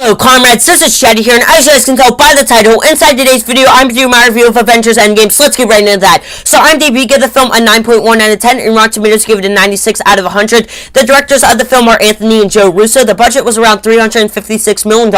Hello comrades, this is Shady here, and as you guys can tell by the title, inside today's video, I'm doing my review of Avengers Endgame, so let's get right into that. So IMDb give the film a 9.1 out of 10, and Rotten Tomatoes give it a 96 out of 100. The directors of the film are Anthony and Joe Russo. The budget was around $356 million,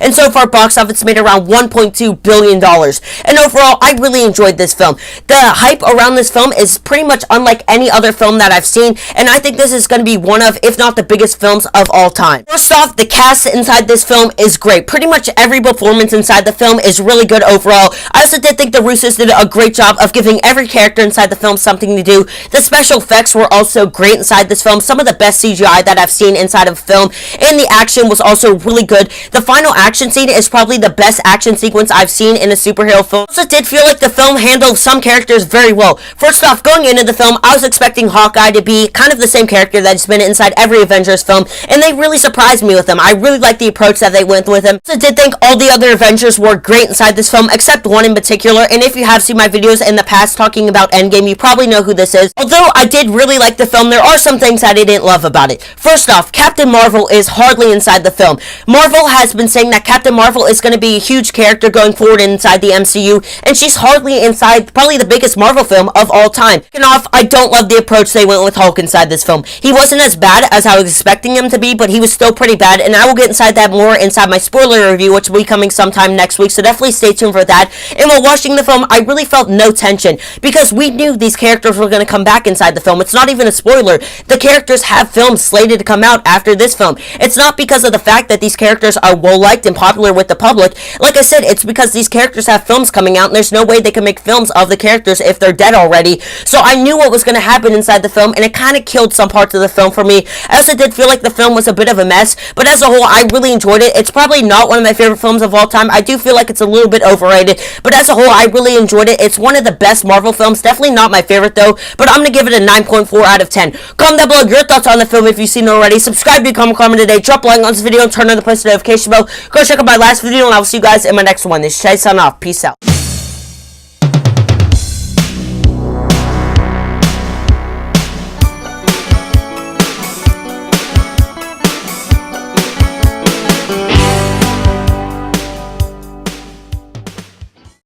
and so far box office made around $1.2 billion. And overall, I really enjoyed this film. The hype around this film is pretty much unlike any other film that I've seen, and I think this is going to be one of, if not the biggest films of all time. First off, the cast inside this film is great. Pretty much every performance inside the film is really good overall. I also did think the Russos did a great job of giving every character inside the film something to do. The special effects were also great inside this film. Some of the best CGI that I've seen inside of a film, and the action was also really good. The final action scene is probably the best action sequence I've seen in a superhero film. I also did feel like the film handled some characters very well. First off, going into the film, I was expecting Hawkeye to be kind of the same character that's been inside every Avengers film, and they really surprised me with him. I really liked the approach that they went with him. I did think all the other Avengers were great inside this film, except one in particular, and if you have seen my videos in the past talking about Endgame, you probably know who this is. Although I did really like the film, there are some things that I didn't love about it. First off, Captain Marvel is hardly inside the film. Marvel has been saying that Captain Marvel is going to be a huge character going forward inside the MCU, and she's hardly inside probably the biggest Marvel film of all time. Second off, I don't love the approach they went with Hulk inside this film. He wasn't as bad as I was expecting him to be, but he was still pretty bad, and I will get inside that more inside my spoiler review, which will be coming sometime next week, so definitely stay tuned for that. And while watching the film, I really felt no tension, because we knew these characters were going to come back inside the film. It's not even a spoiler. The characters have films slated to come out after this film. It's not because of the fact that these characters are well-liked and popular with the public. Like I said, it's because these characters have films coming out, and there's no way they can make films of the characters if they're dead already. So I knew what was going to happen inside the film, and it kind of killed some parts of the film for me. I also did feel like the film was a bit of a mess, but as a whole, I really enjoyed it. It's probably not one of my favorite films of all time. I do feel like it's a little bit overrated, but as a whole, I really enjoyed it. It's one of the best Marvel films. Definitely not my favorite though, but I'm going to give it a 9.4 out of 10. Comment down below your thoughts on the film if you've seen it already. Subscribe, become a comment today, drop a like on this video, and turn on the post notification bell. Go check out my last video, and I will see you guys in my next one. This is Shay signing off. Peace out.